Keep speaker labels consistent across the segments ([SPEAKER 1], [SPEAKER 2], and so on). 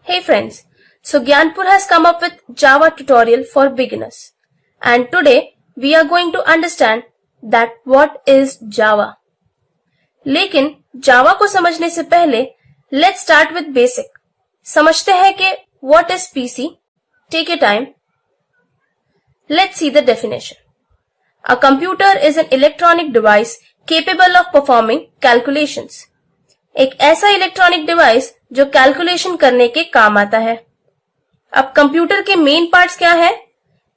[SPEAKER 1] Hey friends, so Gyanpur has come up with Java tutorial for beginners, and today we are going to understand that what is Java. लेकिन Java को समझने से पहले let's start with basic. समझते हैं कि what is PC? Take your time. Let's see the definition. A computer is an electronic device capable of performing calculations. एक ऐसा इलेक्ट्रॉनिक डिवाइस जो कैलकुलेशन करने के काम आता है। अब कंप्यूटर के मेन पार्ट्स क्या है?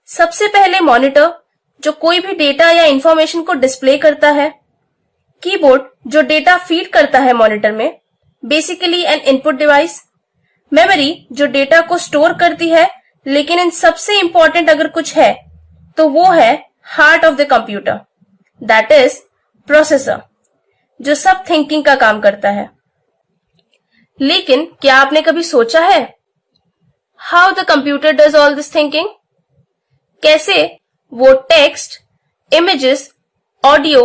[SPEAKER 1] सबसे पहले मॉनिटर जो कोई भी डेटा या इंफॉर्मेशन को डिस्प्ले करता है, कीबोर्ड जो डेटा फीड करता है मॉनिटर में, basically N input device, memory जो डेटा को स्टोर करती है, लेकिन इन सबसे इंपॉर्टेंट अगर कुछ है तो वो है heart of the computer, that is processor, जो सब थिंकिंग का काम करता है। लेकिन क्या आपने कभी सोचा है how the computer does all this thinking? कैसे वो text, images, audio,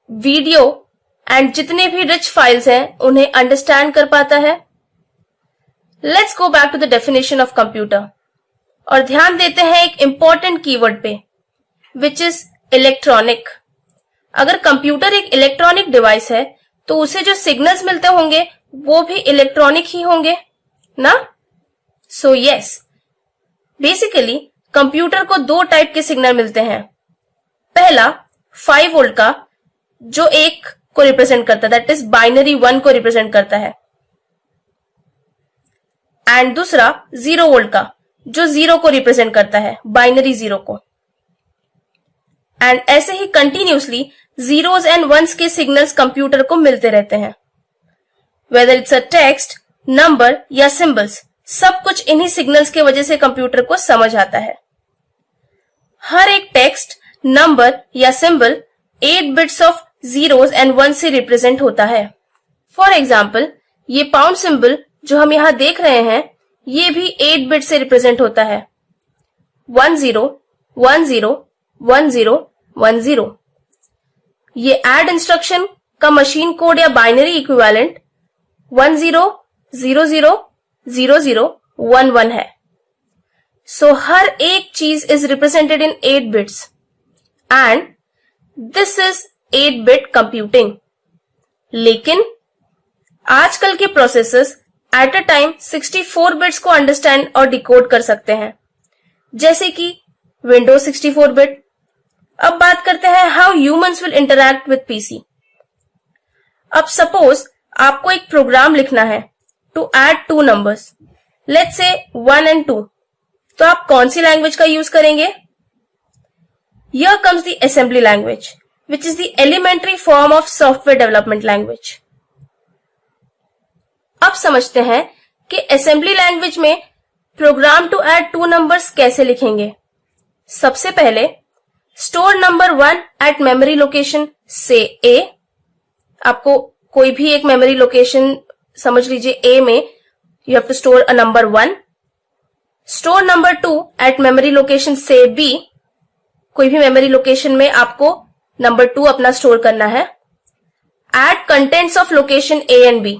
[SPEAKER 1] video and जितने भी रिच फाइल्स हैं उन्हें अंडरस्टैंड कर पाता है? Let's go back to the definition of computer और ध्यान देते हैं एक इंपॉर्टेंट कीवर्ड पे, विच इज इलेक्ट्रॉनिक। अगर कंप्यूटर एक इलेक्ट्रॉनिक डिवाइस है तो उसे जो सिग्नल्स मिलते होंगे वो भी इलेक्ट्रॉनिक ही होंगे ना? सो यस, बेसिकली कंप्यूटर को दो टाइप के सिग्नल मिलते हैं। पहला 5 वोल्ट का जो 1 को रिप्रेजेंट करता है, दैट इज बाइनरी 1 को रिप्रेजेंट करता है, एंड दूसरा 0 वोल्ट का जो 0 को रिप्रेजेंट करता है, बाइनरी 0 को। एंड ऐसे ही कंटिन्यूसली जीरोस एंड वंस के सिग्नल्स कंप्यूटर को मिलते रहते हैं। Whether it's a text, number या सिंबल्स, सब कुछ इन्हीं सिग्नल्स के वजह से कंप्यूटर को समझ आता है। हर एक टेक्स्ट, नंबर या symbol 8 bits of zeros and ones से रिप्रेजेंट होता है। फॉर एग्जाम्पल, ये पाउंड सिंबल जो हम यहां देख रहे हैं, ये भी 8 बिट से रिप्रेजेंट होता है। 10 10 10 10। ये ऐड इंस्ट्रक्शन का मशीन कोड या बाइनरी इक्विवेलेंट 10 00 00 11 है। सो हर एक चीज is represented in 8 bits and this is 8 bit computing. लेकिन आजकल के processors at a time 64 bits को अंडरस्टैंड और डिकोड कर सकते हैं, जैसे कि विंडोज 64 बिट। अब बात करते हैं how humans will interact with PC. अब सपोज आपको एक प्रोग्राम लिखना है to add 2 numbers, let's say 1 and 2, तो आप कौन सी लैंग्वेज का यूज करेंगे? Here comes the assembly language, which is the elementary form of software development language. अब समझते हैं कि असेंबली लैंग्वेज में प्रोग्राम टू ऐड 2 नंबर्स कैसे लिखेंगे। सबसे पहले store number 1 at memory location से A। आपको कोई भी एक मेमोरी लोकेशन समझ लीजिए A में, you have to store a number 1। Store number 2 at memory location से B। कोई भी मेमोरी लोकेशन में आपको नंबर 2 अपना स्टोर करना है। Add contents of location A and B।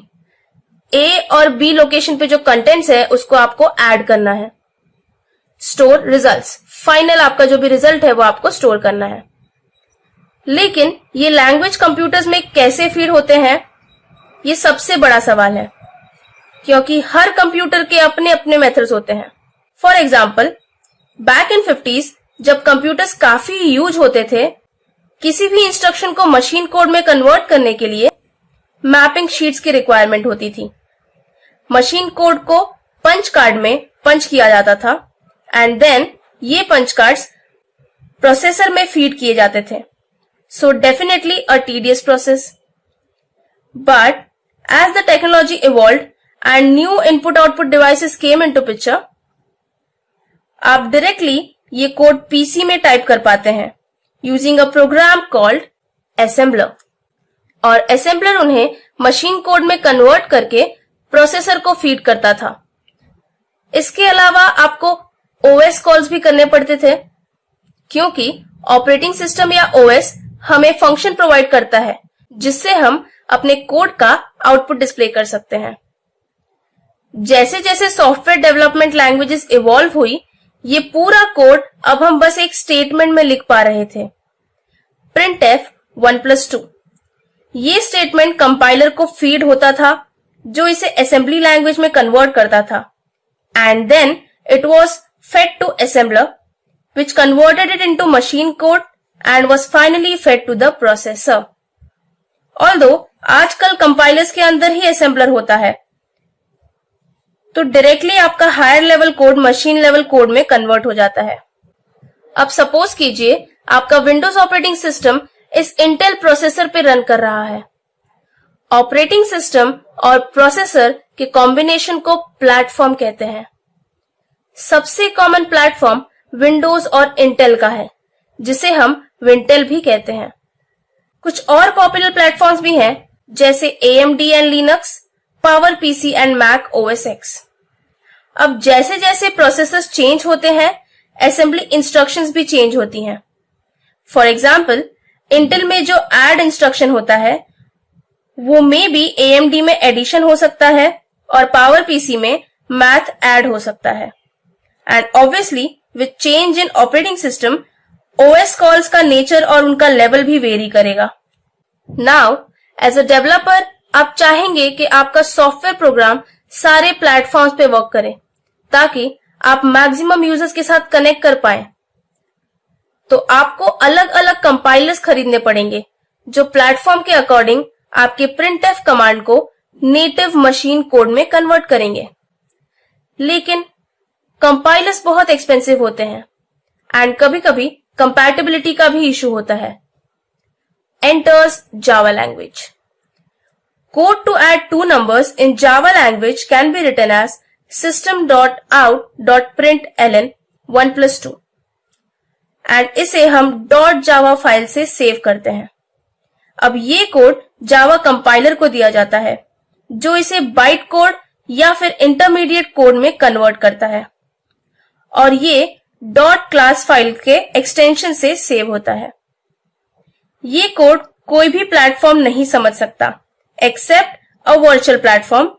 [SPEAKER 1] A और B लोकेशन पे जो कंटेंट्स है उसको आपको ऐड करना है। स्टोर रिजल्ट्स, फाइनल आपका जो भी रिजल्ट है वो आपको स्टोर करना है। लेकिन ये लैंग्वेज कंप्यूटर्स में कैसे फीड होते हैं, ये सबसे बड़ा सवाल है, क्योंकि हर कंप्यूटर के अपने अपने मेथड्स होते हैं। For example, back in 50s जब कंप्यूटर्स काफी यूज होते थे, किसी भी इंस्ट्रक्शन को मशीन कोड में कन्वर्ट करने के लिए मैपिंग शीट्स की रिक्वायरमेंट होती थी। मशीन कोड को पंच कार्ड में पंच किया जाता था एंड देन ये पंच कार्ड्स प्रोसेसर में फीड किए जाते थे। So definitely a tedious process. But as the technology evolved and new input output devices came into picture, आप डायरेक्टली ये कोड पीसी में टाइप कर पाते हैं using a program called assembler, और असेंबलर उन्हें मशीन कोड में कन्वर्ट करके प्रोसेसर को फीड करता था। इसके अलावा आपको ओएस कॉल्स भी करने पड़ते थे, क्योंकि ऑपरेटिंग सिस्टम या ओएस हमें फंक्शन प्रोवाइड करता है जिससे हम अपने कोड का आउटपुट डिस्प्ले कर सकते हैं। जैसे जैसे सॉफ्टवेयर डेवलपमेंट लैंग्वेजेस इवॉल्व हुई, ये पूरा कोड अब हम बस एक स्टेटमेंट में लिख पा रहे थे, printf 1+2। ये स्टेटमेंट कंपाइलर को फीड होता था, जो इसे असेंबली लैंग्वेज में कन्वर्ट करता था, and then it was fed to assembler which converted it into machine code and was finally fed to the processor। Although आजकल कंपाइलर्स के अंदर ही असेंबलर होता है, तो डायरेक्टली आपका higher level code machine level code में कन्वर्ट हो जाता है। अब सपोज कीजिए आपका विंडोज ऑपरेटिंग सिस्टम इस इंटेल प्रोसेसर पे रन कर रहा है। ऑपरेटिंग सिस्टम और प्रोसेसर के कॉम्बिनेशन को प्लेटफॉर्म कहते हैं। सबसे कॉमन प्लेटफॉर्म विंडोज और इंटेल का है, जिसे हम विंटेल भी कहते हैं। कुछ और पॉपुलर प्लेटफॉर्म्स भी हैं, जैसे AMD and Linux, power PC and Mac OS X। अब जैसे जैसे प्रोसेसर्स चेंज होते हैं, असेंबली इंस्ट्रक्शंस भी चेंज होती हैं। फॉर एग्जाम्पल, इंटेल में जो ऐड इंस्ट्रक्शन होता है वो मे बी AMD में एडिशन हो सकता है और पावर पीसी में मैथ ऐड हो सकता है। And obviously with change in operating system, OS calls का नेचर और उनका लेवल भी वेरी करेगा। नाउ एज अ डेवलपर आप चाहेंगे कि आपका सॉफ्टवेयर प्रोग्राम सारे प्लेटफॉर्म्स पे वर्क करे, ताकि आप मैक्सिमम यूजर्स के साथ कनेक्ट कर पाए। तो आपको अलग अलग कंपाइलर्स खरीदने पड़ेंगे, जो प्लेटफॉर्म के अकॉर्डिंग आपके printf कमांड को नेटिव मशीन कोड में कन्वर्ट करेंगे। लेकिन कंपाइलर्स बहुत एक्सपेंसिव होते हैं एंड कभी कभी कंपैटिबिलिटी का भी इशू होता है। Enters Java language. Code to add two numbers in Java language can be written as system.out.println 1+2 and इसे हम .java फाइल से सेव करते हैं। अब ये कोड जावा कंपाइलर को दिया जाता है, जो इसे बाइट कोड या फिर इंटरमीडिएट कोड में कन्वर्ट करता है, और ये .class फाइल के एक्सटेंशन से सेव होता है। ये कोड कोई भी प्लेटफॉर्म नहीं समझ सकता except a virtual platform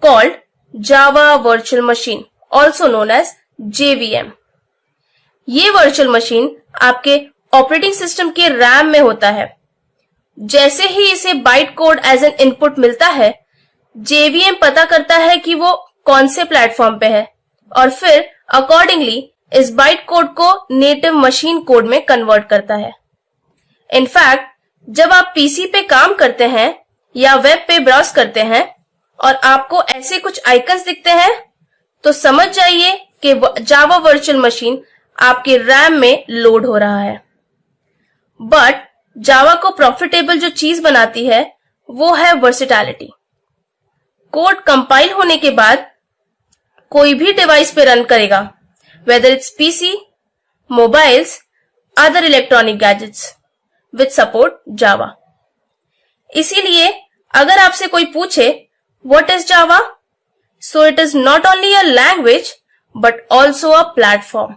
[SPEAKER 1] called Java Virtual Machine, also known as JVM। ये वर्चुअल मशीन आपके ऑपरेटिंग सिस्टम के रैम में होता है। जैसे ही इसे byte code as an input मिलता है, JVM पता करता है कि वो कौन से प्लेटफॉर्म पे है और फिर अकॉर्डिंगली इस बाइट कोड को नेटिव मशीन कोड में कन्वर्ट करता है। इनफैक्ट जब आप पीसी पे काम करते हैं या वेब पे ब्राउज करते हैं और आपको ऐसे कुछ आइकन्स दिखते हैं, तो समझ जाइए कि जावा वर्चुअल मशीन आपके रैम में लोड हो रहा है। बट जावा को प्रॉफिटेबल जो चीज बनाती है वो है वर्सेटैलिटी। कोड कंपाइल होने के बाद कोई भी डिवाइस पे रन करेगा, whether it's PC, mobiles, other electronic gadgets with support Java. इसीलिए अगर आपसे कोई पूछे what is Java, so it is not only a language but also a platform.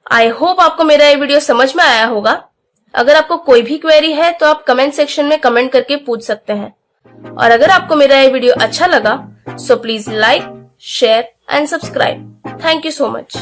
[SPEAKER 1] I hope आपको मेरा ये वीडियो समझ में आया होगा। अगर आपको कोई भी क्वेरी है तो आप कमेंट सेक्शन में कमेंट करके पूछ सकते हैं, और अगर आपको मेरा ये वीडियो अच्छा लगा so please like, share and subscribe. Thank you so much.